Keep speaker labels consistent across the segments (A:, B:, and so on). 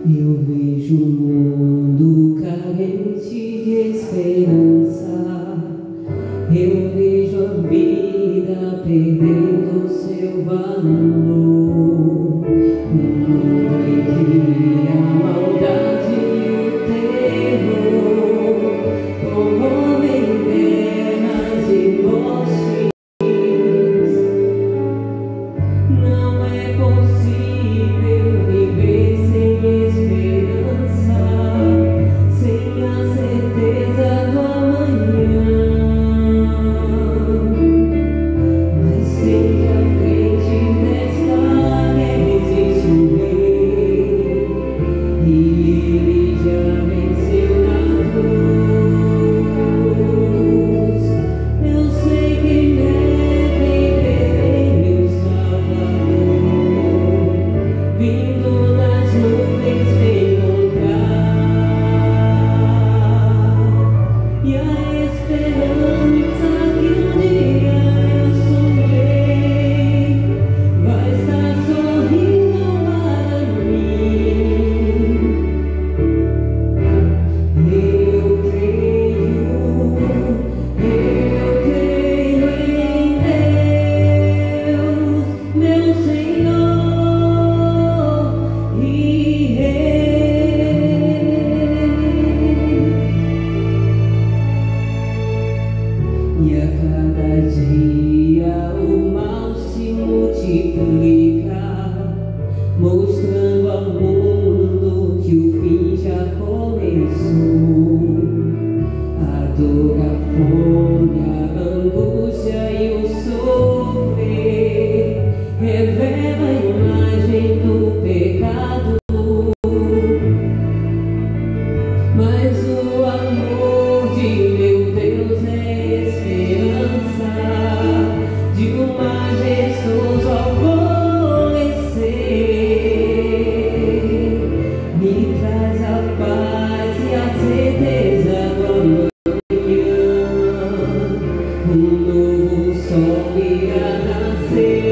A: Eu vejo um mundo carente de esperança. Eu vejo a vida perdendo seu valor. Um mundo em que a maldade e o terror promovem guerras e mortes. Não é possível viver sem esperança, sem a certeza do amanhã. Mas sei que à frente desta guerra existe um rei, e ele já venceu na cruz. Eu sei que nele verei meu Salvador, vindo nas nuvens me encontrar. E a esperança que um dia eu sonhei vai estar sorrindo para mim. Eu creio em Deus, meu Senhor e Rei. E a cada dia o mal se multiplica, mostrando ao mundo que o fim já começou. A dor, a fome, a angústia e o sofrer revela a imagem do pecado. Mas o amor de meu Deus é esperança de um majestoso alvorecer. Me traz a paz e a certeza do amanhã. Um novo sol irá nascer.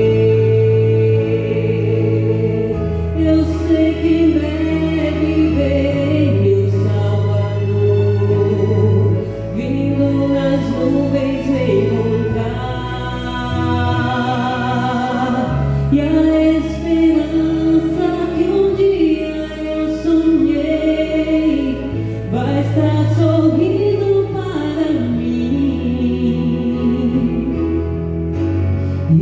A: Eu sei que em breve verei meu Salvador, vindo nas nuvens me encontrar. E a esperança que um dia eu sonhei vai estar sorrindo para mim.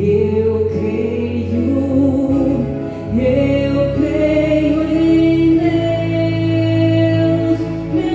A: Eu creio em Deus, meu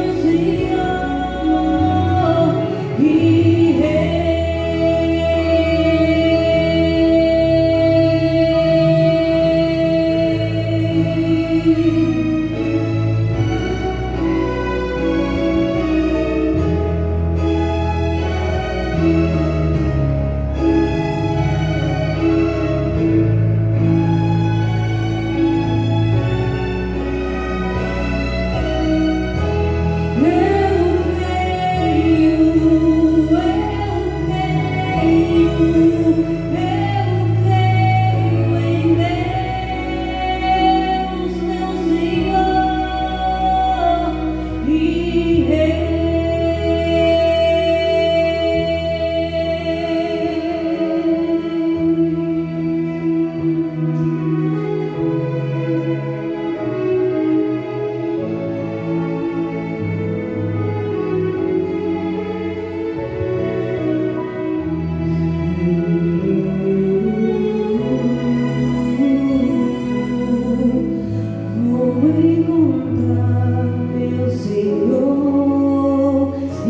A: Senhor e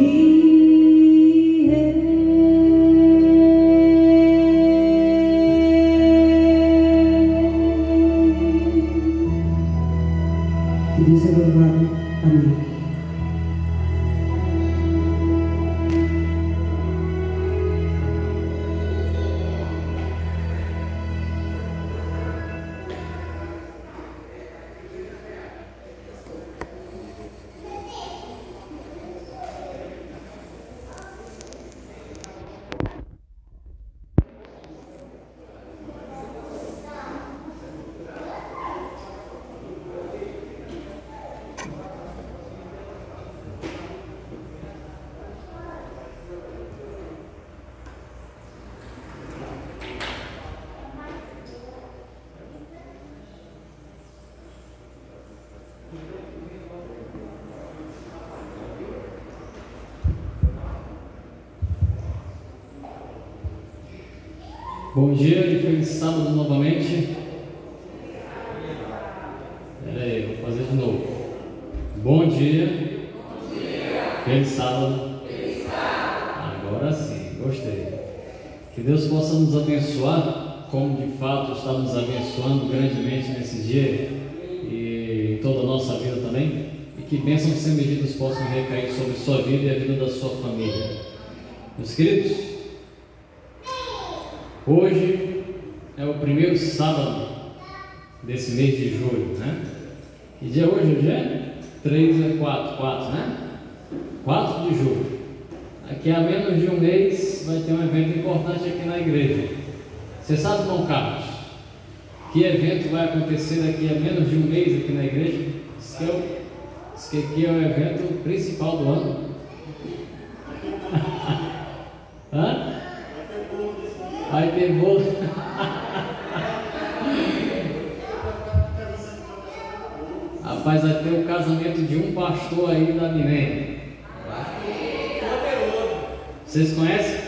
A: Rei. Que Deus é louvado. Amém.
B: Bom dia e feliz sábado novamente. Peraí, vou fazer de novo. Bom dia. Feliz sábado. Agora sim, gostei. Que Deus possa nos abençoar, como de fato está nos abençoando grandemente nesse dia e em toda a nossa vida também. E que bênçãos sem medidas possam recair sobre sua vida e a vida da sua família. Meus queridos, hoje é o primeiro sábado desse mês de julho, né? Que dia é hoje? Hoje é 4, né? 4 de julho. Aqui a menos de um mês vai ter um evento importante aqui na igreja. Você sabe, irmão Carlos, que evento vai acontecer daqui a menos de um mês aqui na igreja? Diz que aqui é o evento principal do ano. Hã? Vai ter bolo. Rapaz, vai ter o casamento de um pastor aí da Minem. Vocês conhecem?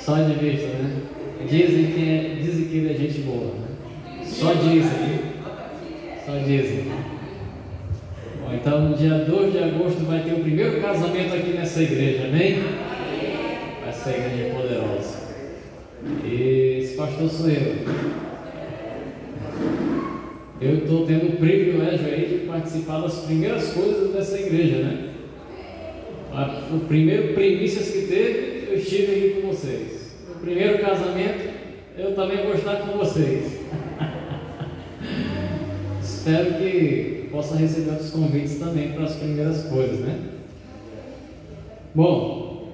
B: Só de vista, né? Dizem que ele é gente boa, né? Só dizem. Bom, então no dia 2 de agosto vai ter o primeiro casamento aqui nessa igreja, amém? Essa igreja é poderosa. E esse pastor sou eu. Eu estou tendo o privilégio aí de participar das primeiras coisas dessa igreja, né? O primeiro primícias que teve, eu estive aqui com vocês. O primeiro casamento, eu também vou estar com vocês. Espero que possa receber outros convites também para as primeiras coisas, né? Bom,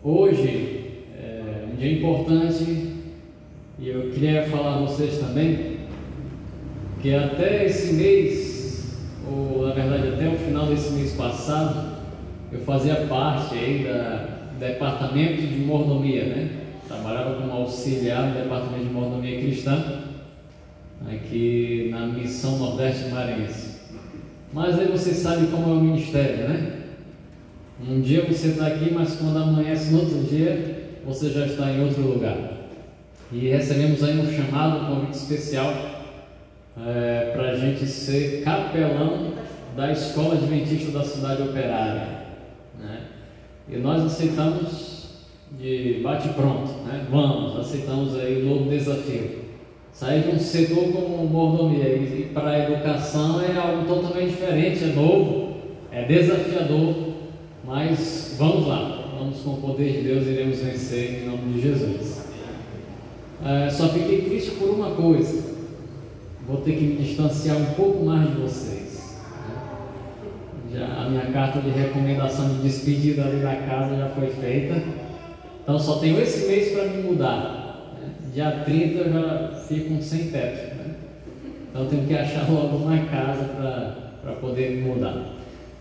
B: hoje é um dia importante e eu queria falar a vocês também que até esse mês, ou na verdade até o final desse mês passado, eu fazia parte aí do departamento de mordomia, né? Trabalhava como auxiliar no departamento de mordomia cristã, aqui na Missão Nordeste Maranhense. Mas aí você sabe como é o ministério, né? Um dia você está aqui, mas quando amanhece no outro dia, você já está em outro lugar. E recebemos aí um chamado, um convite especial para a gente ser capelão da Escola Adventista da Cidade Operária, né? E nós aceitamos de bate-pronto, né? Aceitamos aí o novo desafio. Sair de um setor como mordomia e para a educação é algo totalmente diferente, é novo, é desafiador, mas vamos lá, vamos com o poder de Deus, iremos vencer em nome de Jesus. Só fiquei triste por uma coisa, vou ter que me distanciar um pouco mais de vocês, né? A minha carta de recomendação de despedida ali da casa já foi feita, então só tenho esse mês para me mudar. Dia 30 eu já fico sem teto, né? Então eu tenho que achar logo uma casa para poder me mudar.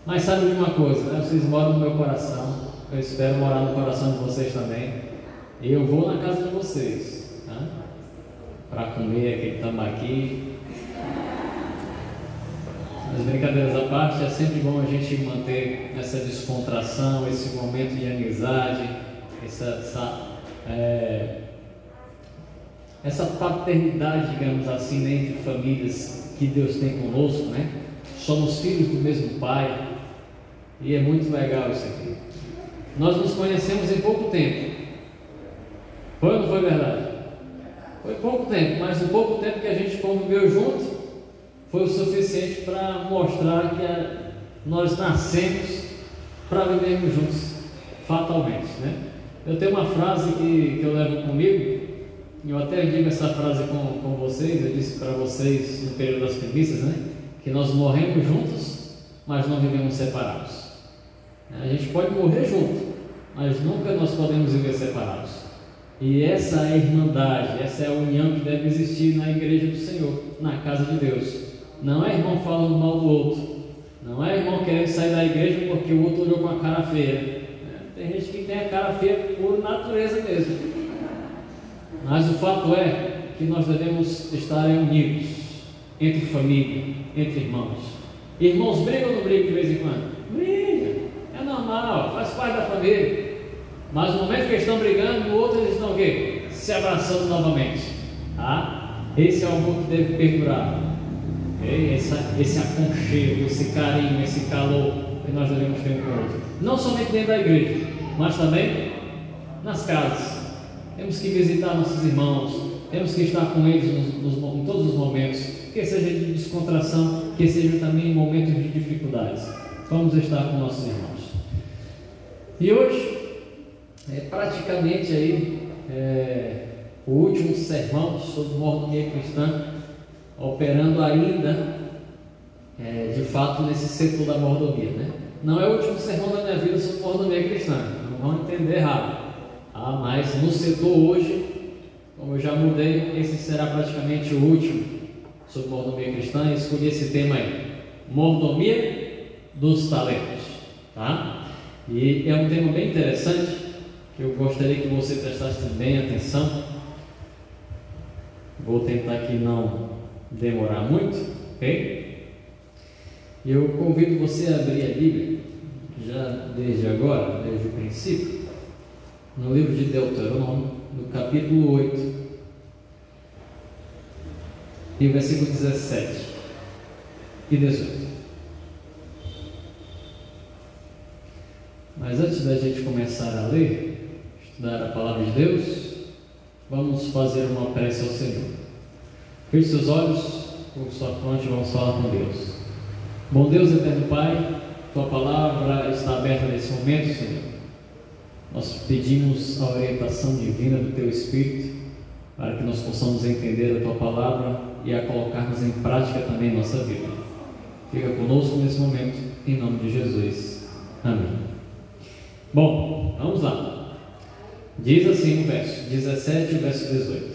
B: Mas sabe de uma coisa, né? Vocês moram no meu coração, eu espero morar no coração de vocês também. E eu vou na casa de vocês, tá? Para comer aquele tambaqui. Mas brincadeiras à parte, é sempre bom a gente manter essa descontração, esse momento de amizade, essa paternidade, digamos assim, né, entre famílias que Deus tem conosco, né? Somos filhos do mesmo Pai e é muito legal isso aqui. Nós nos conhecemos em pouco tempo. Foi ou não foi verdade? Foi pouco tempo, mas o pouco tempo que a gente conviveu junto foi o suficiente para mostrar que nós nascemos para vivermos juntos, fatalmente, né? Eu tenho uma frase que eu levo comigo. Eu até digo essa frase com vocês, eu disse para vocês no período das primícias, né? Que nós morremos juntos, mas não vivemos separados. A gente pode morrer junto, mas nunca nós podemos viver separados. E essa é a irmandade, essa é a união que deve existir na igreja do Senhor, na casa de Deus. Não é irmão falando mal do outro, não é irmão querendo sair da igreja porque o outro olhou com a cara feia. Tem gente que tem a cara feia por natureza mesmo. Mas o fato é que nós devemos estar unidos, entre família, entre irmãos. Irmãos brigam ou não brigam de vez em quando? Briga, é normal, faz parte da família. Mas no momento que eles estão brigando, no outro eles estão o quê? Se abraçando novamente. Tá? Esse é o amor que deve perdurar. Okay? Esse aconchego, esse carinho, esse calor que nós devemos ter um com o outro. Não somente dentro da igreja, mas também nas casas. Temos que visitar nossos irmãos, temos que estar com eles em todos os momentos, que seja de descontração, que seja também em momentos de dificuldades. Vamos estar com nossos irmãos. E hoje é praticamente aí o último sermão sobre mordomia cristã, operando ainda de fato nesse setor da mordomia, né? Não é o último sermão da minha vida sobre mordomia cristã, não vão entender errado. Mas no setor hoje, como eu já mudei, esse será praticamente o último sobre mordomia cristã. Escolhi esse tema aí, mordomia dos talentos, tá? E é um tema bem interessante, que eu gostaria que você prestasse bem atenção. Vou tentar aqui não demorar muito, ok? Eu convido você a abrir a Bíblia, já desde agora, desde o princípio, no livro de Deuteronômio, no capítulo 8, e o versículo 17 e 18. Mas antes da gente começar a ler, estudar a palavra de Deus, vamos fazer uma prece ao Senhor. Feche seus olhos, com sua fronte, vamos falar com Deus. Bom Deus, eterno Pai, tua palavra está aberta nesse momento, Senhor. Nós pedimos a orientação divina do teu Espírito, para que nós possamos entender a tua palavra e a colocarmos em prática também em nossa vida. Fica conosco nesse momento, em nome de Jesus. Amém. Bom, vamos lá. Diz assim no verso 17 e o verso 18: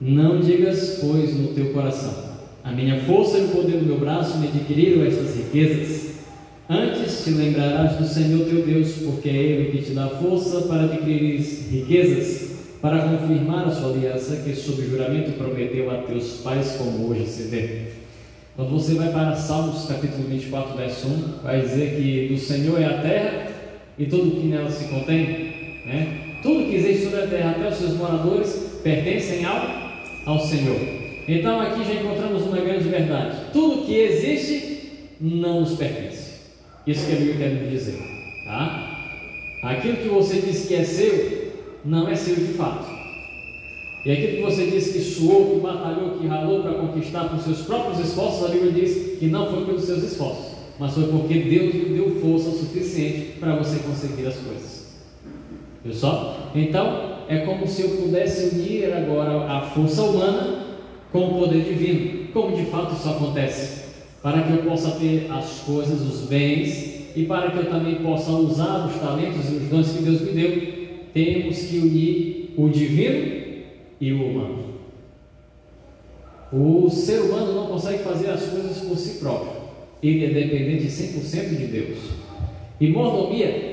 B: Não digas, pois, no teu coração: a minha força e o poder do meu braço me adquiriram estas riquezas. Antes te lembrarás do Senhor teu Deus, porque é Ele que te dá força para adquirir riquezas, para confirmar a sua aliança que sob juramento prometeu a teus pais, como hoje se vê. Quando você vai para Salmos capítulo 24, verso 1, vai dizer que do Senhor é a terra e tudo que nela se contém, né? Tudo que existe sobre a terra, até os seus moradores, pertencem ao Senhor. Então aqui já encontramos uma grande verdade: tudo que existe não nos pertence. Isso que a Bíblia quer nos dizer, tá? Aquilo que você diz que é seu, não é seu de fato. E aquilo que você diz que suou, que batalhou, que ralou para conquistar por seus próprios esforços, a Bíblia diz que não foi pelos seus esforços, mas foi porque Deus lhe deu força suficiente para você conseguir as coisas. Viu só? Então, é como se eu pudesse unir agora a força humana com o poder divino, como de fato isso acontece, para que eu possa ter as coisas, os bens, e para que eu também possa usar os talentos e os dons que Deus me deu. Temos que unir o divino e o humano. O ser humano não consegue fazer as coisas por si próprio, ele é dependente 100% de Deus. E mordomia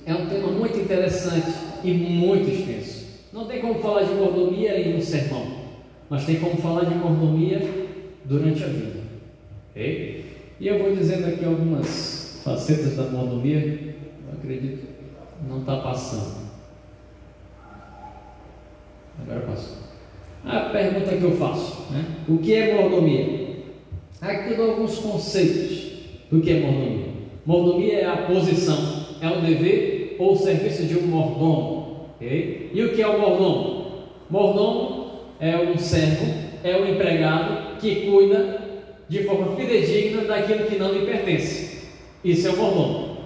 B: é um tema muito interessante e muito extenso. Não tem como falar de mordomia em um sermão, mas tem como falar de mordomia durante a vida, ok? E eu vou dizendo aqui algumas facetas da mordomia. Eu acredito que não está passando. Agora passou. A pergunta que eu faço, né? O que é mordomia? Aqui eu dou alguns conceitos do que é mordomia. Mordomia é a posição, é o dever ou o serviço de um mordomo, ok? E o que é o mordomo? Mordomo é um servo, é um empregado que cuida de forma fidedigna daquilo que não lhe pertence. Isso é o mordomo,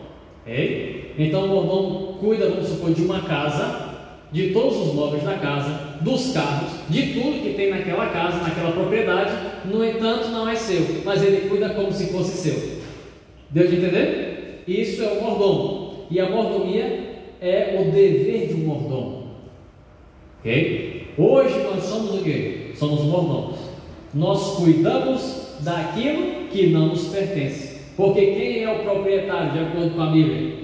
B: ok? Então o mordomo cuida, vamos supor, de uma casa, de todos os móveis da casa, dos carros, de tudo que tem naquela casa, naquela propriedade. No entanto, não é seu, mas ele cuida como se fosse seu. Deu de entender? Isso é o mordomo. E a mordomia é o dever de um mordomo, ok? Hoje nós somos o quê? Somos mordomos. Nós cuidamos daquilo que não nos pertence. Porque quem é o proprietário, de acordo com a Bíblia?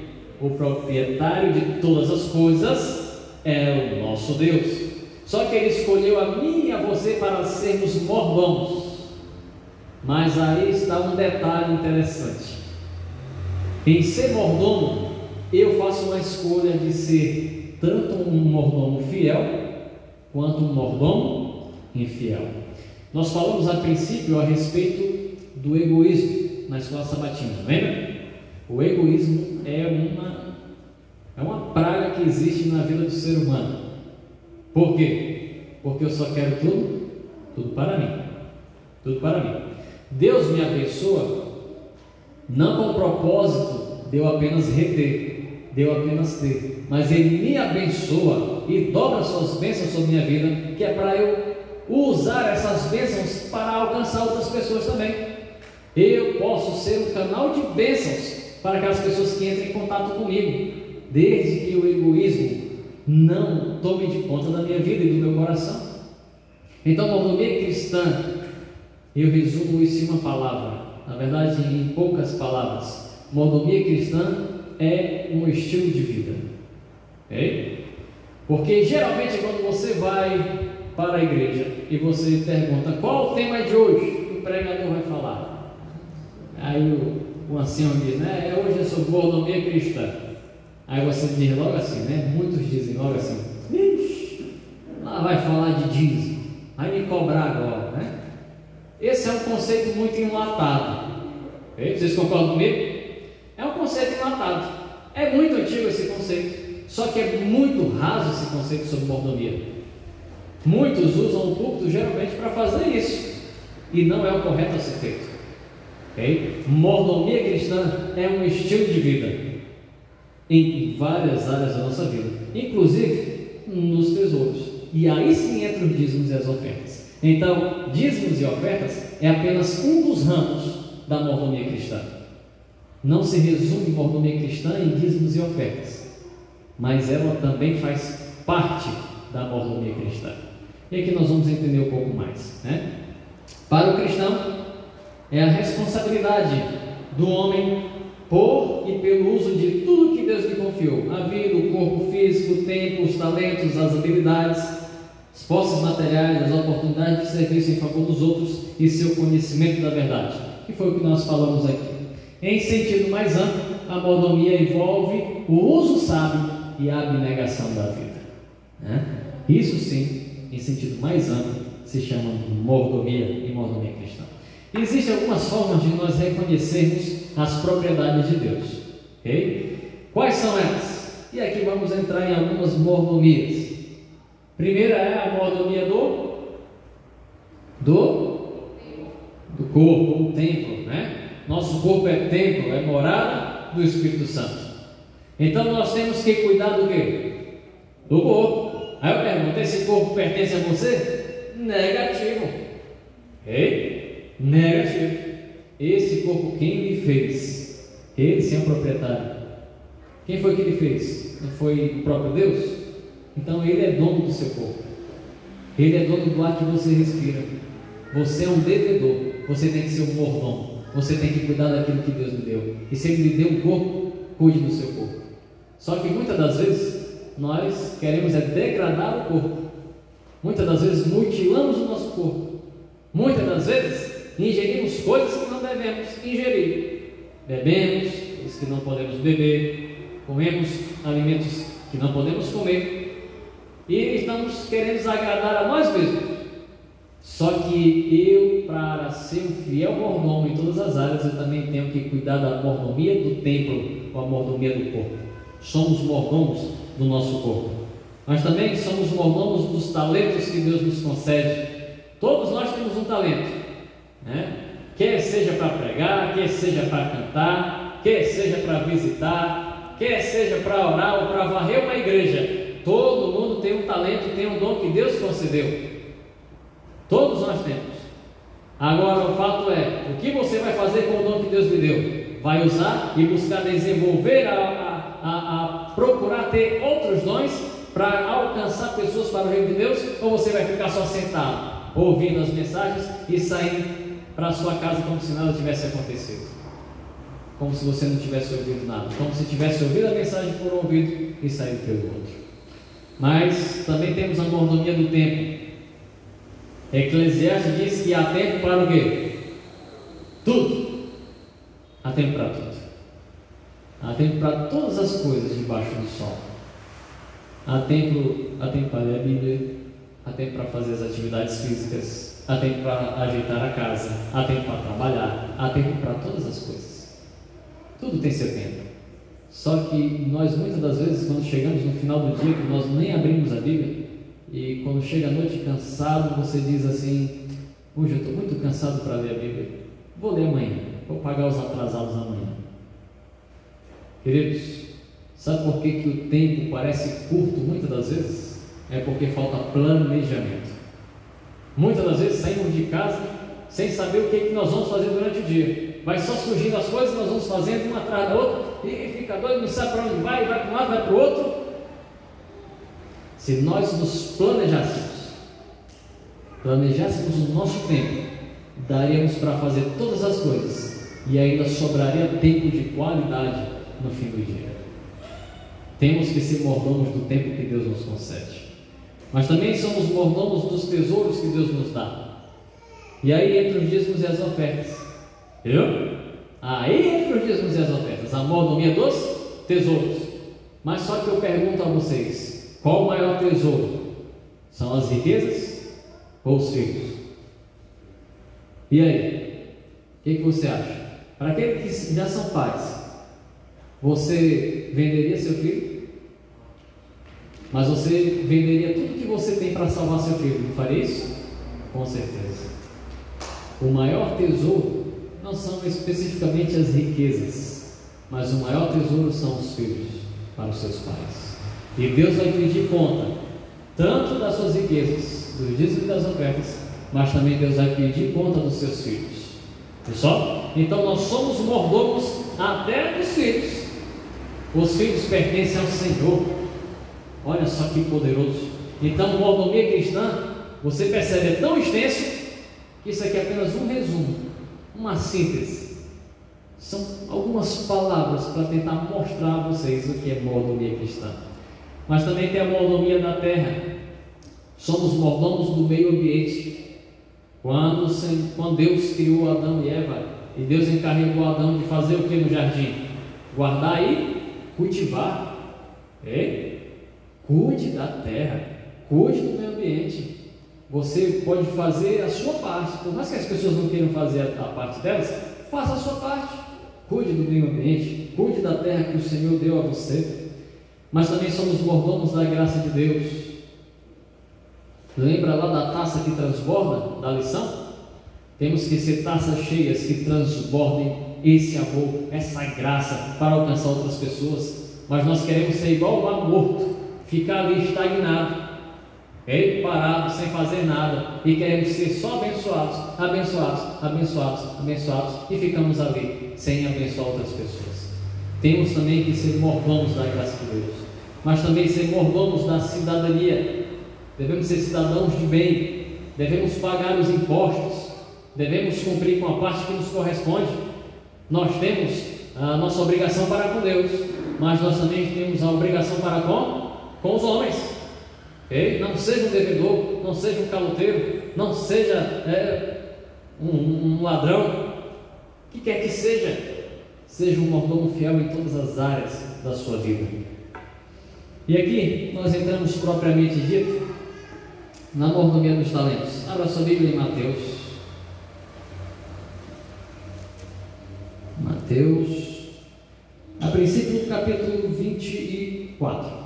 B: O proprietário de todas as coisas é o nosso Deus. Só que Ele escolheu a mim e a você para sermos mordomos. Mas aí está um detalhe interessante. Em ser mordomo, eu faço uma escolha de ser tanto um mordomo fiel quanto um mordomo infiel. Nós falamos a princípio a respeito do egoísmo na escola sabatina, lembra? O egoísmo é uma praga que existe na vida do ser humano. Por quê? Porque eu só quero tudo para mim. Tudo para mim. Deus me abençoa não com o propósito de eu apenas reter, de eu apenas ter, mas Ele me abençoa e dobra suas bênçãos sobre minha vida, que é para eu usar essas bênçãos para alcançar outras pessoas também. Eu posso ser um canal de bênçãos para aquelas pessoas que entram em contato comigo, desde que o egoísmo não tome de conta da minha vida e do meu coração. Então, mordomia cristã, eu resumo isso em uma palavra, na verdade em poucas palavras. Mordomia cristã é um estilo de vida, okay? Porque geralmente quando você vai para a igreja e você pergunta qual o tema de hoje, o pregador vai falar, aí o ancião diz, né, hoje é sobre mordomia cristã. Aí você diz logo assim, né, muitos dizem logo assim, ixi, lá vai falar de dízimo, vai me cobrar agora, né? Esse é um conceito muito enlatado, okay? Vocês concordam comigo? É um conceito enlatado, é muito antigo esse conceito, só que é muito raso esse conceito sobre mordomia. Muitos usam o púlpito geralmente para fazer isso, e não é o correto a ser feito, okay? Mordomia cristã é um estilo de vida em várias áreas da nossa vida, inclusive nos tesouros, e aí sim entra os dízimos e as ofertas. Então, dízimos e ofertas é apenas um dos ramos da mordomia cristã. Não se resume mordomia cristã em dízimos e ofertas, mas ela também faz parte da mordomia cristã. E aqui nós vamos entender um pouco mais, né? Para o cristão, é a responsabilidade do homem por e pelo uso de tudo que Deus lhe confiou: a vida, o corpo físico, o tempo, os talentos, as habilidades, as posses materiais, as oportunidades de serviço em favor dos outros e seu conhecimento da verdade, que foi o que nós falamos aqui. Em sentido mais amplo, a mordomia envolve o uso sábio e a abnegação da vida, né? Isso sim, em sentido mais amplo, se chama mordomia e mordomia cristã. Existem algumas formas de nós reconhecermos as propriedades de Deus, ok? Quais são elas? E aqui vamos entrar em algumas mordomias. Primeira é a mordomia do corpo, o templo, né? Nosso corpo é templo, é morada do Espírito Santo. Então nós temos que cuidar do quê? Do corpo. Aí eu pergunto, esse corpo pertence a você? Negativo, ok? Negativo. Esse corpo, quem lhe fez? Ele sim é o proprietário. Quem foi que lhe fez? Não foi o próprio Deus? Então ele é dono do seu corpo. Ele é dono do ar que você respira. Você é um devedor. Você tem que ser um mordomo. Você tem que cuidar daquilo que Deus lhe deu. E se Ele lhe deu um corpo, cuide do seu corpo. Só que muitas das vezes nós queremos degradar o corpo. Muitas das vezes mutilamos o nosso corpo. Muitas das vezes ingerimos coisas que não devemos ingerir. Bebemos coisas que não podemos beber. Comemos alimentos que não podemos comer. E estamos querendo agradar a nós mesmos. Só que eu, para ser um fiel mordomo em todas as áreas, eu também tenho que cuidar da mordomia do templo, ou a mordomia do corpo. Somos mordomos do nosso corpo. Nós também somos mordomos dos talentos que Deus nos concede. Todos nós temos um talento, né? Quer seja para pregar, quer seja para cantar, quer seja para visitar, quer seja para orar ou para varrer uma igreja. Todo mundo tem um talento, tem um dom que Deus concedeu. Todos nós temos. Agora o fato é, o que você vai fazer com o dom que Deus lhe deu? Vai usar e buscar desenvolver, a procurar ter outros dons para alcançar pessoas para o reino de Deus? Ou você vai ficar só sentado, ouvindo as mensagens e sair para a sua casa como se nada tivesse acontecido? Como se você não tivesse ouvido nada, como se tivesse ouvido a mensagem por um ouvido e saído pelo outro. Mas também temos a mordomia do tempo. Eclesiastes diz que há tempo para o quê? Tudo. Há tempo para tudo. Há tempo para todas as coisas debaixo do sol. Há tempo para ler a Bíblia, há tempo para fazer as atividades físicas, há tempo para ajeitar a casa, há tempo para trabalhar, há tempo para todas as coisas. Tudo tem seu tempo. Só que nós muitas das vezes, quando chegamos no final do dia, que nós nem abrimos a Bíblia, e quando chega a noite cansado, você diz assim: hoje eu estou muito cansado para ler a Bíblia, vou ler amanhã, vou pagar os atrasados amanhã. Queridos, sabe por que o tempo parece curto muitas das vezes? É porque falta planejamento. Muitas das vezes saímos de casa sem saber o que nós vamos fazer durante o dia. Vai só surgindo as coisas, nós vamos fazendo uma atrás da outra, e fica doido, não sabe para onde vai para um lado, vai para o outro. Se nós nos planejássemos o nosso tempo, daríamos para fazer todas as coisas, e ainda sobraria tempo de qualidade no fim do dia. Temos que ser mordomos do tempo que Deus nos concede, mas também somos mordomos dos tesouros que Deus nos dá. E aí entra os dízimos e as ofertas. Viu? Aí entra os dízimos e as ofertas, a mordomia dos tesouros. Mas só que eu pergunto a vocês: qual o maior tesouro? São as riquezas ou os filhos? E aí? O que você acha? Para aqueles que já são pais, você venderia seu filho? Mas você venderia tudo que você tem para salvar seu filho, não faria isso? Com certeza. O maior tesouro não são especificamente as riquezas, mas o maior tesouro são os filhos para os seus pais. E Deus vai pedir conta tanto das suas riquezas, dos dízimos e das ofertas, mas também Deus vai pedir conta dos seus filhos. Pessoal? Então nós somos mordomos até dos filhos. Os filhos pertencem ao Senhor. Olha só que poderoso. Então, mordomia cristã, você percebe, é tão extenso que isso aqui é apenas um resumo, uma síntese. São algumas palavras para tentar mostrar a vocês o que é mordomia cristã. Mas também tem a mordomia da terra. Somos mordomos do meio ambiente. Quando Deus criou Adão e Eva, e Deus encarregou Adão de fazer o que no jardim? Guardar e cultivar. Cuide da terra, cuide do meio ambiente. Você pode fazer a sua parte. Por mais que as pessoas não queiram fazer a parte delas, faça a sua parte. Cuide do meio ambiente, cuide da terra que o Senhor deu a você. Mas também somos mordomos da graça de Deus. Lembra lá da taça que transborda, da lição? Temos que ser taças cheias que transbordem esse amor, essa graça para alcançar outras pessoas. Mas nós queremos ser igual o mar morto, ficar ali estagnado, parado, sem fazer nada, e queremos ser só abençoados, e ficamos ali sem abençoar outras pessoas. Temos também que ser mordomos da graça de Deus, mas também ser mordomos da cidadania. Devemos ser cidadãos de bem, devemos pagar os impostos, devemos cumprir com a parte que nos corresponde. Nós temos a nossa obrigação para com Deus, mas nós também temos a obrigação para com os homens. Não seja um devedor, não seja um caloteiro, não seja um ladrão, o que quer que seja. Seja um mordomo fiel em todas as áreas da sua vida. E aqui nós entramos propriamente dito na mordomia dos talentos. Abra sua Bíblia em Mateus, a princípio do capítulo 24.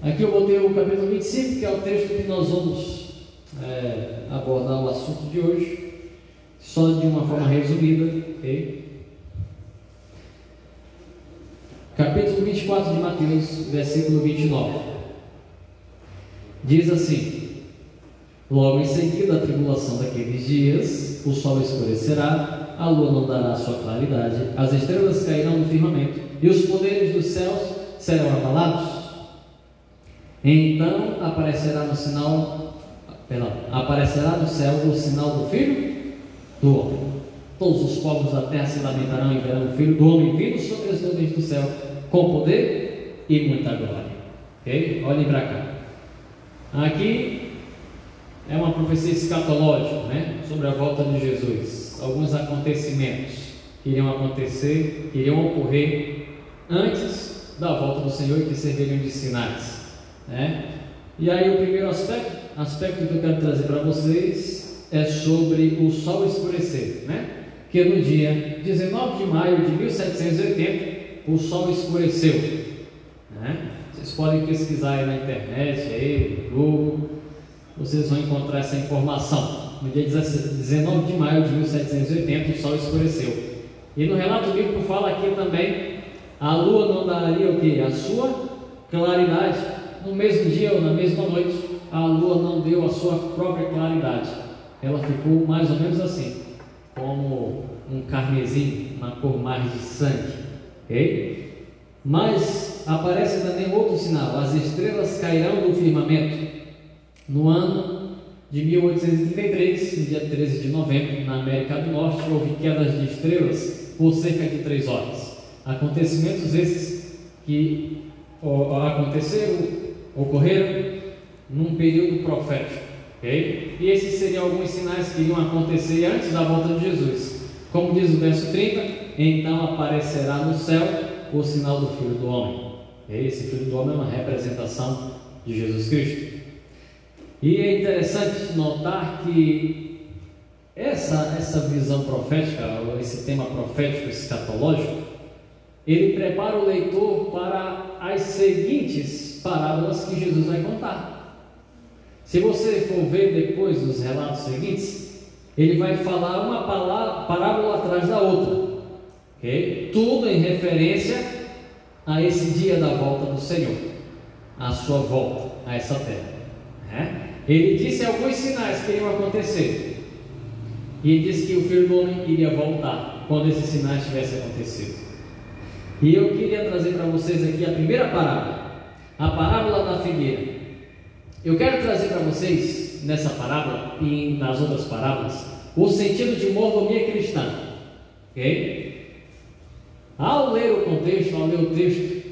B: Aqui eu botei o capítulo 25, que é o texto que nós vamos abordar o assunto de hoje, só de uma forma resumida. Capítulo 24 de Mateus, versículo 29. Diz assim: logo em seguida a tribulação daqueles dias, o sol escurecerá, a lua não dará sua claridade, as estrelas cairão no firmamento, e os poderes dos céus serão abalados. Então aparecerá no céu o sinal do Filho do Homem. Todos os povos da terra se lamentarão e verão o Filho do Homem vindo sobre as nuvens do céu, com poder e muita glória. Olhem para cá. Aqui é uma profecia escatológica, sobre a volta de Jesus. Alguns acontecimentos que iriam acontecer, que iriam ocorrer antes da volta do Senhor e que serviriam de sinais, né? E aí o primeiro aspecto que eu quero trazer para vocês é sobre o sol escurecer, né? Que no dia 19 de maio de 1780 o sol escureceu, né? Vocês podem pesquisar aí na internet, aí, no Google, vocês vão encontrar essa informação. No dia 19 de maio de 1780 o sol escureceu. E no relato bíblico fala aqui também: a lua não daria o que? A sua claridade. No mesmo dia ou na mesma noite, a lua não deu a sua própria claridade. Ela ficou mais ou menos assim, como um carmesim, uma cor mais de sangue, ok? Mas aparece também outro sinal: as estrelas cairão do firmamento. No ano de 1833, no dia 13 de novembro, na América do Norte, houve quedas de estrelas por cerca de 3 horas. Acontecimentos esses que ocorreram num período profético, ok? E esses seriam alguns sinais que iriam acontecer antes da volta de Jesus. Como diz o verso 30, então aparecerá no céu o sinal do Filho do Homem. Esse Filho do Homem é uma representação de Jesus Cristo. E é interessante notar que essa visão profética, esse tema profético escatológico, ele prepara o leitor para as seguintes parábolas que Jesus vai contar. Se você for ver depois os relatos seguintes, ele vai falar uma parábola atrás da outra, okay? Tudo em referência a esse dia da volta do Senhor, a sua volta a essa terra, né? Ele disse alguns sinais que iriam acontecer, e ele disse que o Filho do Homem iria voltar quando esses sinais tivessem acontecido. E eu queria trazer para vocês aqui a primeira parábola, a parábola da figueira. Eu quero trazer para vocês nessa parábola e nas outras parábolas o sentido de mordomia cristã, ok? Ao ler o contexto, ao ler o texto,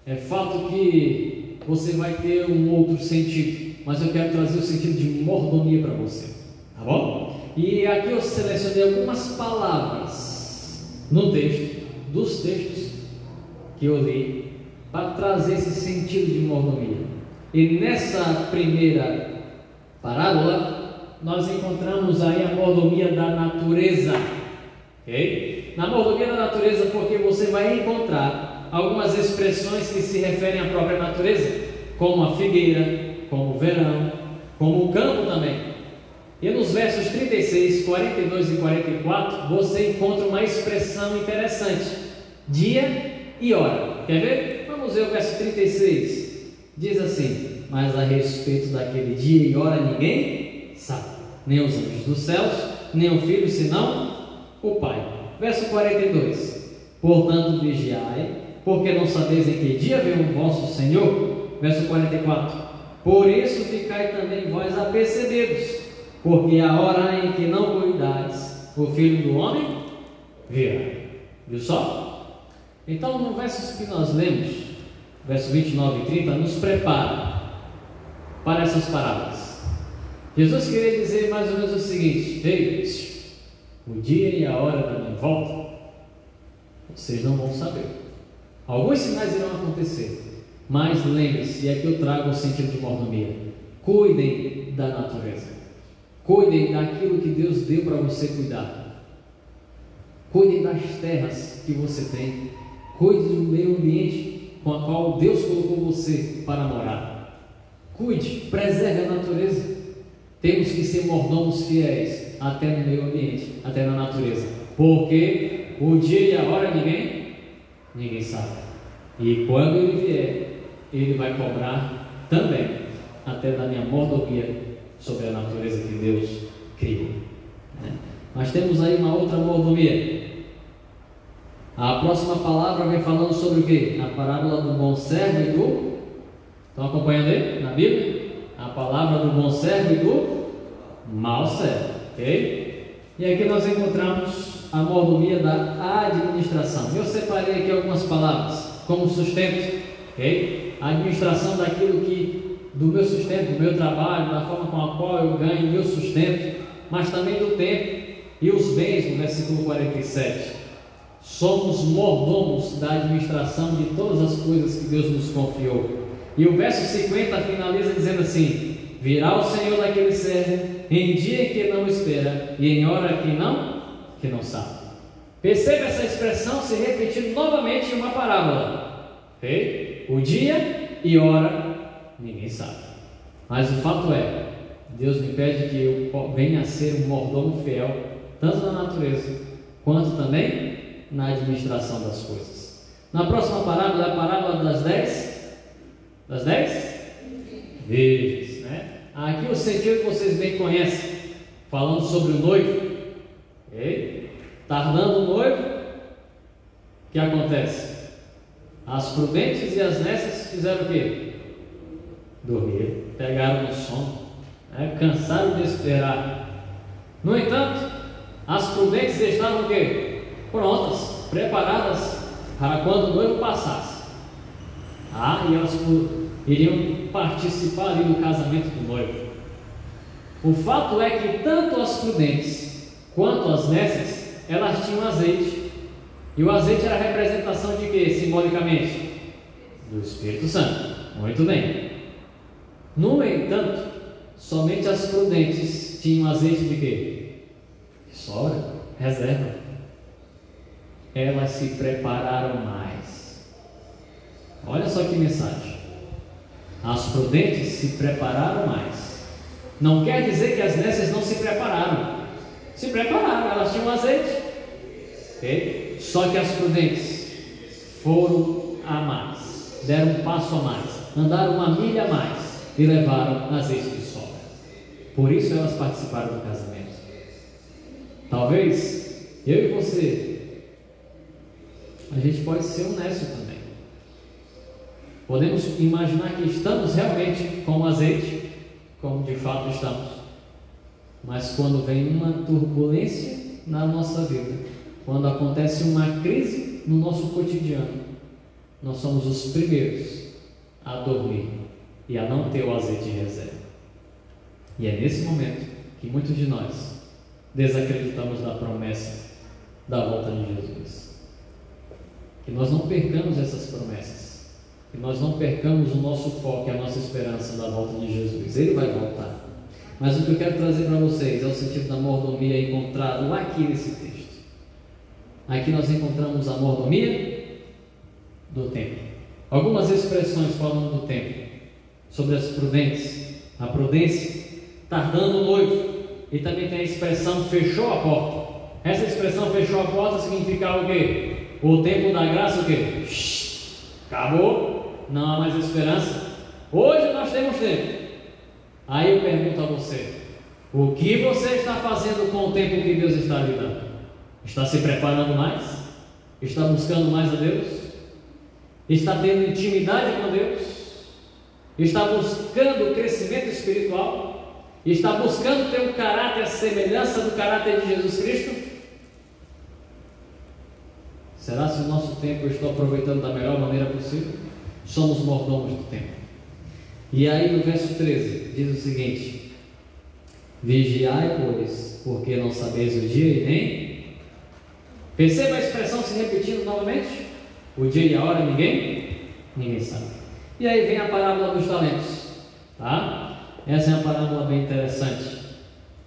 B: é fato que você vai ter um outro sentido, mas eu quero trazer o sentido de mordomia para você, tá bom? E aqui eu selecionei algumas palavras no texto, dos textos que eu li, para trazer esse sentido de mordomia. E nessa primeira parábola nós encontramos aí a mordomia da natureza, ok? Na mordomia da natureza, porque você vai encontrar algumas expressões que se referem à própria natureza, como a figueira, como o verão, como o campo também. E nos versos 36, 42 e 44 você encontra uma expressão interessante: dia e hora. Quer ver? Vamos ver o verso 36. Diz assim: mas a respeito daquele dia e hora ninguém sabe, nem os anjos dos céus, nem o Filho, senão o Pai. Verso 42: portanto vigiai, porque não sabeis em que dia vem o vosso Senhor. Verso 44: por isso ficai também vós apercebidos, porque a hora em que não cuidais, o Filho do Homem virá. Viu só? Então, no versos que nós lemos, verso 29 e 30, nos prepara para essas parábolas. Jesus queria dizer mais ou menos o seguinte: ei, o dia e a hora da minha volta, vocês não vão saber. Alguns sinais irão acontecer, mas lembre-se, e aqui eu trago o sentido de mordomia: cuidem da natureza, cuidem daquilo que Deus deu para você cuidar, cuidem das terras que você tem, cuide do meio ambiente com a qual Deus colocou você para morar. Cuide, preserve a natureza. Temos que ser mordomos fiéis até no meio ambiente, até na natureza, porque o dia e a hora ninguém sabe. E quando ele vier, ele vai cobrar também até da minha mordomia sobre a natureza que Deus criou, né? Mas temos aí uma outra mordomia. A próxima palavra vem falando sobre o que? A parábola do bom servo e do... Estão acompanhando aí na Bíblia? A palavra do bom servo e do mau servo, ok? E aqui nós encontramos a mordomia da administração. Eu separei aqui algumas palavras, como sustento, ok? A administração daquilo que, do meu sustento, do meu trabalho, da forma com a qual eu ganho meu sustento, mas também do tempo e os bens, no versículo 47. somos mordomos da administração de todas as coisas que Deus nos confiou. E o verso 50 finaliza dizendo assim: virá o Senhor daquele servo em dia que não espera e em hora que não sabe. Perceba essa expressão se repetindo novamente em uma parábola. Okay? O dia e hora ninguém sabe. Mas o fato é, Deus me pede que eu venha a ser um mordomo fiel, tanto na natureza quanto também na administração das coisas. Na próxima parábola é a parábola das 10 virgens, né? Aqui o sentido que vocês bem conhecem, falando sobre o noivo. Okay? Tardando o noivo, o que acontece? As prudentes e as nécias fizeram o quê? Dormiram, pegaram no sono, né? Cansaram de esperar. No entanto, as prudentes estavam o quê? Prontas, preparadas para quando o noivo passasse. E elas iriam participar ali do casamento do noivo. O fato é que tanto as prudentes quanto as nécias, elas tinham azeite. E o azeite era a representação de quê, simbolicamente? Do Espírito Santo. Muito bem. No entanto, somente as prudentes tinham azeite de quê? De sobra, reserva. Elas se prepararam mais. Olha só que mensagem. As prudentes se prepararam mais. Não quer dizer que as nécias não se prepararam. Se prepararam, elas tinham azeite. Okay? Só que as prudentes foram a mais, deram um passo a mais, andaram uma milha a mais e levaram azeite de sobra. Por isso elas participaram do casamento. Talvez eu e você, a gente pode ser honesto também. Podemos imaginar que estamos realmente com azeite, como de fato estamos. Mas quando vem uma turbulência na nossa vida, quando acontece uma crise no nosso cotidiano, nós somos os primeiros a dormir e a não ter o azeite em reserva. E é nesse momento que muitos de nós desacreditamos da promessa da volta de Jesus. Que nós não percamos essas promessas, que nós não percamos o nosso foco e a nossa esperança da volta de Jesus. Ele vai voltar. Mas o que eu quero trazer para vocês é o sentido da mordomia encontrado aqui nesse texto. Aqui nós encontramos a mordomia do tempo. Algumas expressões falando do tempo, sobre as prudentes, a prudência, tardando o noivo, e também tem a expressão fechou a porta. Essa expressão fechou a porta significa o quê? O tempo da graça, o quê? Acabou, não há mais esperança. Hoje nós temos tempo. Aí eu pergunto a você, o que você está fazendo com o tempo que Deus está lhe dando? Está se preparando mais? Está buscando mais a Deus? Está tendo intimidade com Deus? Está buscando crescimento espiritual? Está buscando ter um caráter, a semelhança do caráter de Jesus Cristo? Será se o nosso tempo eu estou aproveitando da melhor maneira possível? Somos mordomos do tempo. E aí no verso 13 diz o seguinte: vigiai, pois, porque não sabeis o dia e nem... Perceba a expressão se repetindo novamente? O dia e a hora ninguém sabe. E aí vem a parábola dos talentos, tá? Essa é uma parábola bem interessante.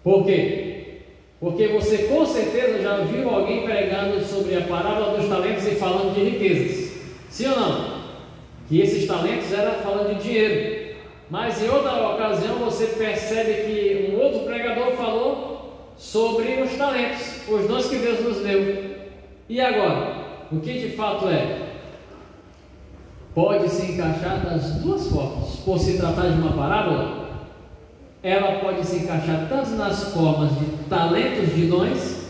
B: Por quê? Porque você com certeza já viu alguém pregando sobre a parábola dos talentos e falando de riquezas. Sim ou não? Que esses talentos eram falando de dinheiro. Mas em outra ocasião você percebe que um outro pregador falou sobre os talentos, os dons que Deus nos deu. E agora, o que de fato é? Pode se encaixar das duas formas. Por se tratar de uma parábola, ela pode se encaixar tanto nas formas de talentos de dons,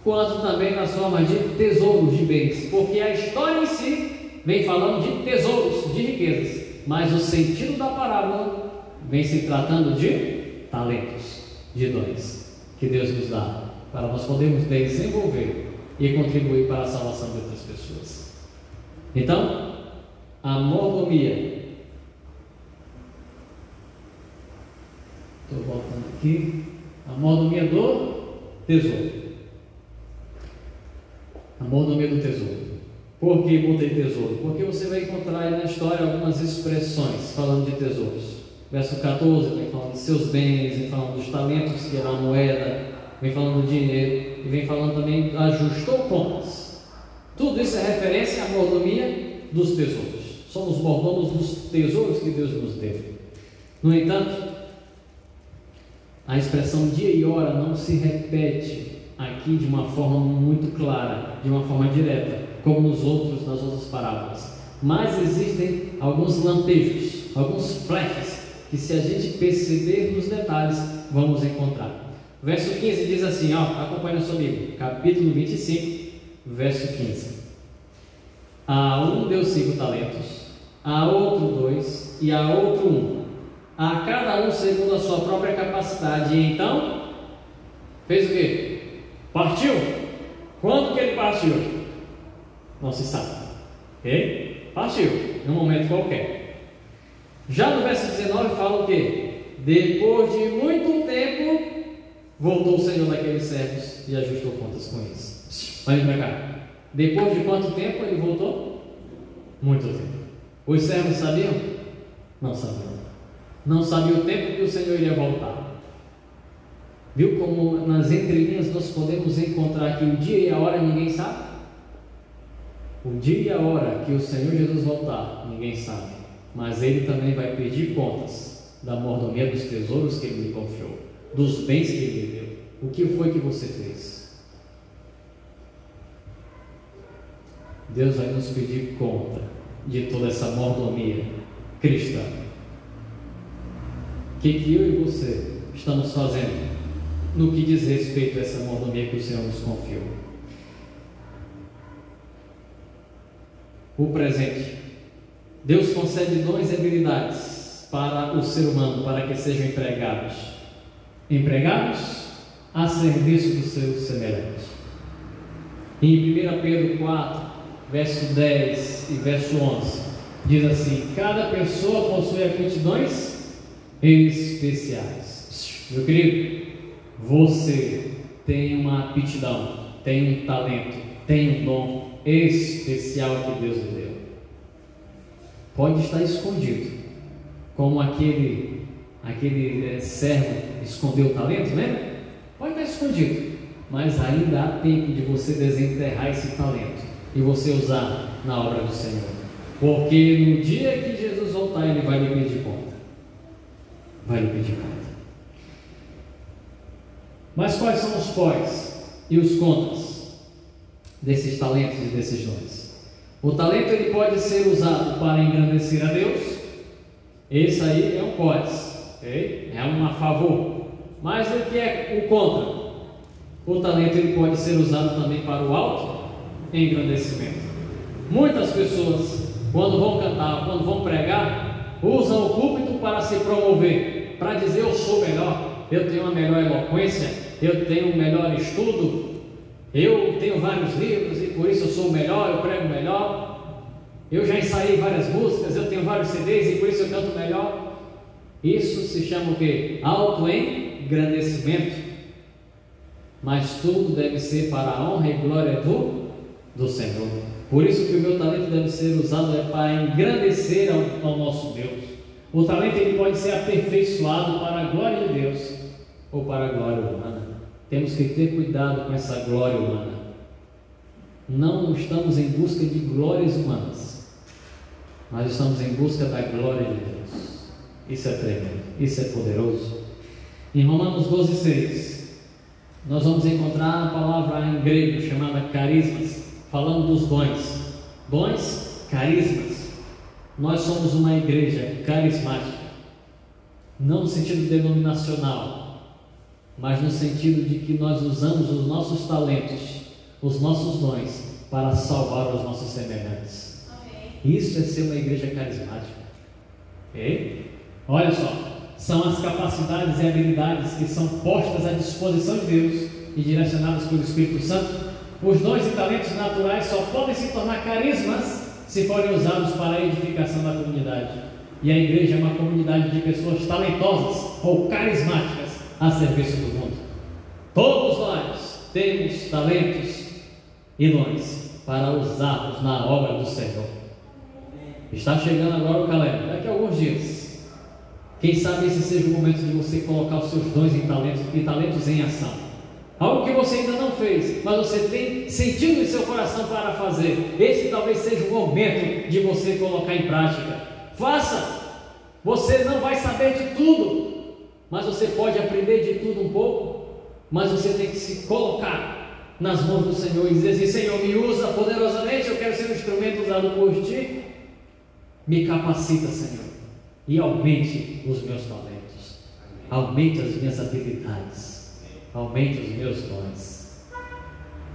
B: quanto também nas formas de tesouros de bens, porque a história em si vem falando de tesouros, de riquezas, mas o sentido da parábola vem se tratando de talentos, de dons que Deus nos dá, para nós podermos desenvolver e contribuir para a salvação de outras pessoas. Então, a mordomia. Estou voltando aqui. A mordomia do tesouro. A mordomia do tesouro. Por que botei tesouro? Porque você vai encontrar aí na história algumas expressões falando de tesouros. Verso 14 vem falando de seus bens, vem falando dos talentos, que era a moeda, vem falando do dinheiro, e vem falando também ajustou contas. Tudo isso é referência à mordomia dos tesouros. Somos mordomos dos tesouros que Deus nos deu. No entanto, a expressão dia e hora não se repete aqui de uma forma muito clara, de uma forma direta, como nas outras parábolas. Mas existem alguns lampejos, alguns flashes, que se a gente perceber nos detalhes, vamos encontrar. Verso 15 diz assim, acompanha sua Bíblia, capítulo 25, verso 15. A um deu 5 talentos, a outro 2, e a outro 1, a cada um segundo a sua própria capacidade. E então, fez o quê? Partiu. Quando que ele partiu? Não se sabe. Ok? Partiu, num momento qualquer. Já no verso 19 fala o quê? Depois de muito tempo, voltou o Senhor daqueles servos e ajustou contas com eles. Olha para cá. Depois de quanto tempo ele voltou? Muito tempo. Os servos sabiam? Não sabiam. Não sabiam o tempo que o Senhor iria voltar. Viu como nas entrelinhas nós podemos encontrar que o dia e a hora ninguém sabe? O dia e a hora que o Senhor Jesus voltar, ninguém sabe. Mas Ele também vai pedir contas da mordomia dos tesouros que Ele lhe confiou, dos bens que Ele lhe deu. O que foi que você fez? Deus vai nos pedir conta de toda essa mordomia cristã. O que eu e você estamos fazendo no que diz respeito a essa mordomia que o Senhor nos confiou? O presente. Deus concede dons e habilidades para o ser humano, para que sejam empregados a serviço dos seus semelhantes. Em 1 Pedro 4, verso 10 e verso 11, diz assim: cada pessoa possui aptidões especiais. Meu querido, você tem uma aptidão, tem um talento, tem um dom especial que Deus lhe deu. Pode estar escondido, como aquele servo escondeu o talento, né? Pode estar escondido, mas ainda há tempo de você desenterrar esse talento e você usar na obra do Senhor, porque no dia que Jesus voltar, Ele vai lhe pedir conta. Vai lhe pedir conta. Mas quais são os pós e os contras desses talentos e desses dons? O talento ele pode ser usado para engrandecer a Deus. Esse aí é um pós, okay? É um a favor. Mas o que é o contra? O talento ele pode ser usado também para o auto-engrandecimento. Muitas pessoas, quando vão cantar, quando vão pregar, usam o púlpito para se promover, para dizer eu sou melhor, eu tenho uma melhor eloquência, eu tenho um melhor estudo, eu tenho vários livros e por isso eu sou o melhor, eu prego melhor, eu já ensaiei várias músicas, eu tenho vários CDs e por isso eu canto melhor. Isso se chama o quê? Auto-engrandecimento. Mas tudo deve ser para a honra e glória do Senhor. Por isso que o meu talento deve ser usado para engrandecer ao nosso Deus. O talento ele pode ser aperfeiçoado para a glória de Deus ou para a glória humana. Temos que ter cuidado com essa glória humana. Não estamos em busca de glórias humanas, mas estamos em busca da glória de Deus. Isso é tremendo, isso é poderoso. Em Romanos 12,6 nós vamos encontrar a palavra em grego chamada carismas, falando dos dons. Dons, carismas. Nós somos uma igreja carismática, não no sentido denominacional, mas no sentido de que nós usamos os nossos talentos, os nossos dons, para salvar os nossos semelhantes. Isso é ser uma igreja carismática. Okay? Olha só, são as capacidades e habilidades que são postas à disposição de Deus e direcionadas pelo Espírito Santo. Os dons e talentos naturais só podem se tornar carismas se forem usados para a edificação da comunidade. E a igreja é uma comunidade de pessoas talentosas ou carismáticas a serviço do mundo. Todos nós temos talentos e dons para usarmos na obra do Senhor. Está chegando agora o Caleb, daqui a alguns dias. Quem sabe esse seja o momento de você colocar os seus dons e talentos em ação. Algo que você ainda não fez, mas você tem sentido em seu coração para fazer. Esse talvez seja o momento de você colocar em prática. Faça! Você não vai saber de tudo, mas você pode aprender de tudo um pouco. Mas você tem que se colocar nas mãos do Senhor e dizer assim: Senhor, me usa poderosamente, eu quero ser um instrumento usado por Ti. Me capacita, Senhor, e aumente os meus talentos, aumente as minhas habilidades, aumente os meus dons,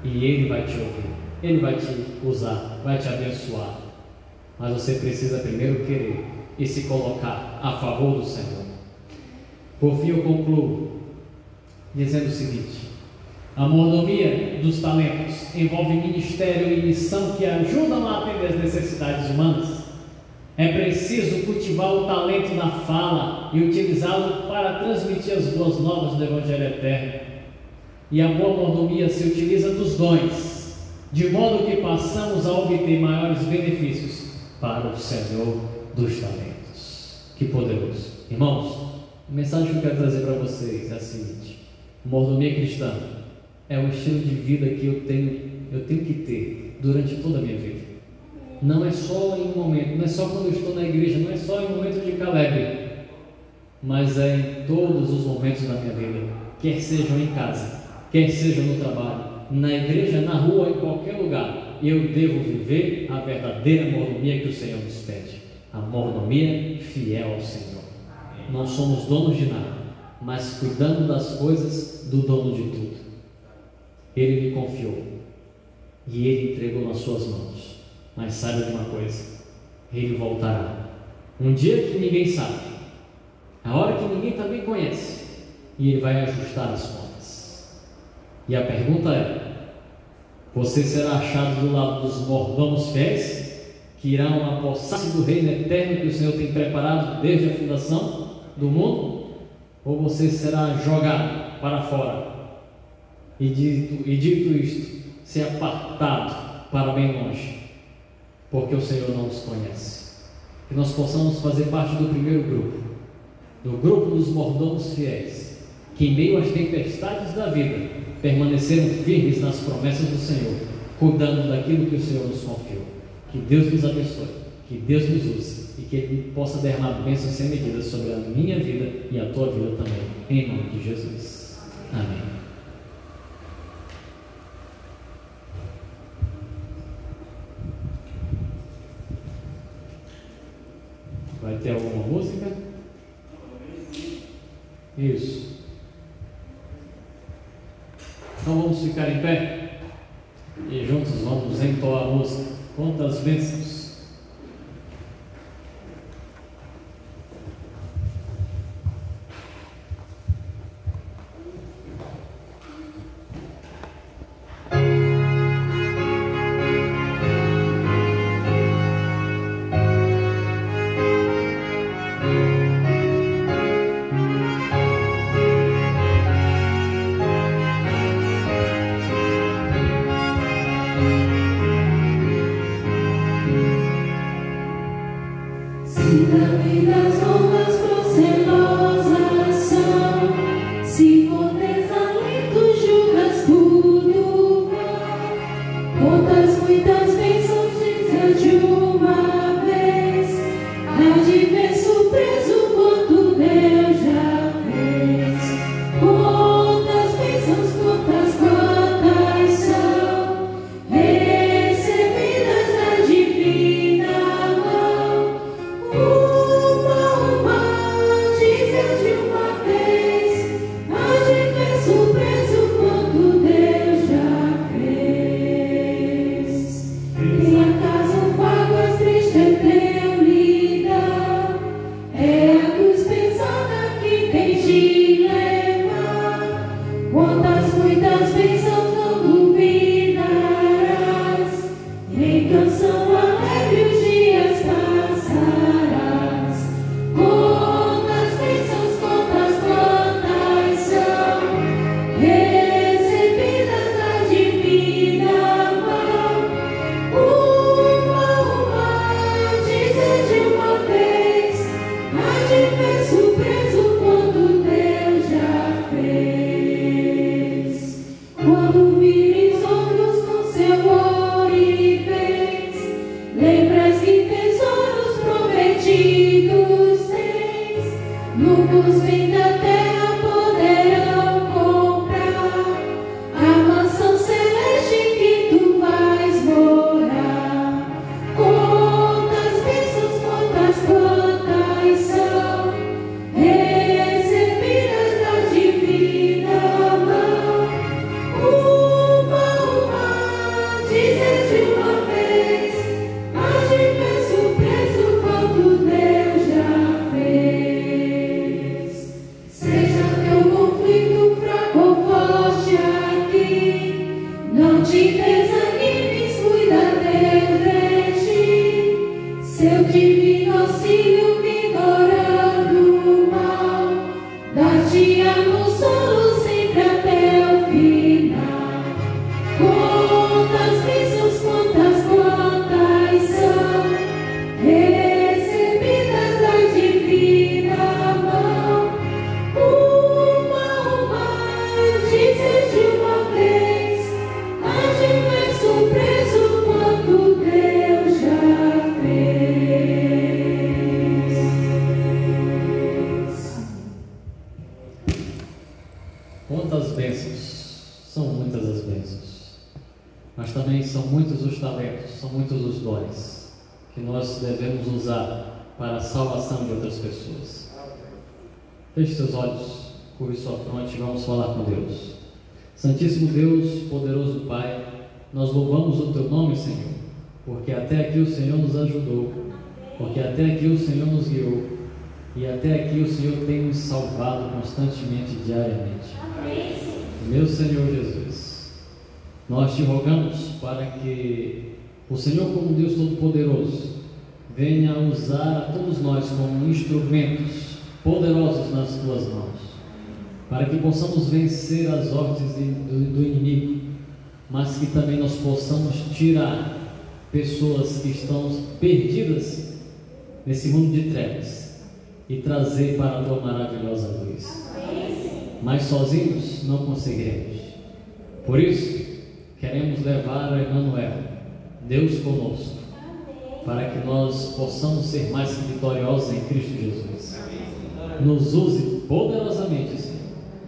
B: e Ele vai te ouvir, Ele vai te usar, vai te abençoar. Mas você precisa primeiro querer e se colocar a favor do Senhor. Por fim, eu concluo dizendo o seguinte: a mordomia dos talentos envolve ministério e missão que ajudam a atender as necessidades humanas. É preciso cultivar o talento na fala e utilizá-lo para transmitir as boas novas do Evangelho eterno. E a boa mordomia se utiliza dos dons, de modo que passamos a obter maiores benefícios para o Senhor dos talentos. Que poderoso! Irmãos, a mensagem que eu quero trazer para vocês é a seguinte: mordomia cristã é um estilo de vida que eu tenho que ter durante toda a minha vida. Não é só em um momento, não é só quando eu estou na igreja, não é só em um momento de Caleb, mas é em todos os momentos da minha vida, quer sejam em casa, quer sejam no trabalho, na igreja, na rua, em qualquer lugar. Eu devo viver a verdadeira mordomia que o Senhor nos pede, a mordomia fiel ao Senhor. Não somos donos de nada, mas cuidando das coisas do dono de tudo. Ele me confiou e Ele entregou nas suas mãos. Mas saiba de uma coisa: Ele voltará um dia que ninguém sabe, a hora que ninguém também conhece, e Ele vai ajustar as contas. E a pergunta é: você será achado do lado dos mordomos fiéis, que irão apossar-se do reino eterno que o Senhor tem preparado desde a fundação do mundo? Ou você será jogado para fora e dito isto, ser apartado para bem longe, porque o Senhor não nos conhece? Que nós possamos fazer parte do primeiro grupo, do grupo dos mordomos fiéis, que em meio às tempestades da vida permaneceram firmes nas promessas do Senhor, cuidando daquilo que o Senhor nos confiou. Que Deus nos abençoe, que Deus nos use e que Ele possa derramar bênçãos sem medida sobre a minha vida e a tua vida também, em nome de Jesus. Amém. Vai ter alguma música? Isso. Então vamos ficar em pé e juntos vamos entoar a música. Quantas bênçãos! Quantas bênçãos! São muitas as bênçãos, mas também são muitos os talentos, são muitos os dons que nós devemos usar para a salvação de outras pessoas. Feche seus olhos, curve sua fronte e vamos falar com Deus. Santíssimo Deus, poderoso Pai, nós louvamos o Teu nome, Senhor, porque até aqui o Senhor nos ajudou, porque até aqui o Senhor nos guiou, e até aqui o Senhor tem nos salvado constantemente, diariamente. Amém. Meu Senhor Jesus, nós te rogamos para que o Senhor, como Deus Todo-Poderoso, venha usar a todos nós como instrumentos poderosos nas tuas mãos, para que possamos vencer as hortes do inimigo, mas que também nós possamos tirar pessoas que estão perdidas nesse mundo de trevas e trazer para a tua maravilhosa luz. Mas sozinhos não conseguiremos. Por isso, queremos levar a Emmanuel, Deus conosco, para que nós possamos ser mais que vitoriosos em Cristo Jesus. Nos use poderosamente, Senhor.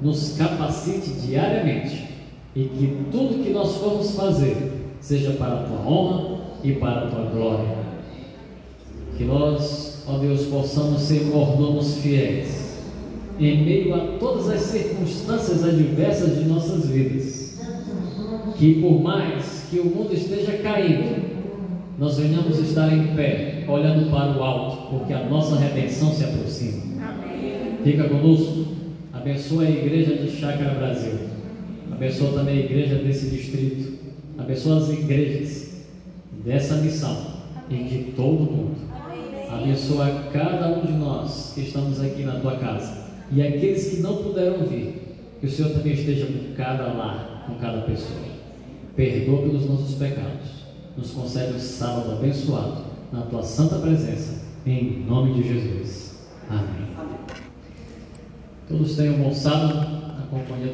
B: Nos capacite diariamente, e que tudo que nós formos fazer seja para a tua honra e para a tua glória. Que nós, ó Deus, possamos ser mordomos fiéis em meio a todas as circunstâncias adversas de nossas vidas. Que por mais que o mundo esteja caindo, nós venhamos estar em pé, olhando para o alto, porque a nossa redenção se aproxima. Fica conosco, abençoa a igreja de Chácara Brasil, abençoa também a igreja desse distrito, abençoa as igrejas dessa missão e de todo mundo. Abençoa cada um de nós que estamos aqui na tua casa, e aqueles que não puderam vir, que o Senhor também esteja com cada lar, com cada pessoa. Perdoa pelos nossos pecados, nos concede um sábado abençoado na tua santa presença, em nome de Jesus. Amém. Todos tenham um bom sábado, na companhia do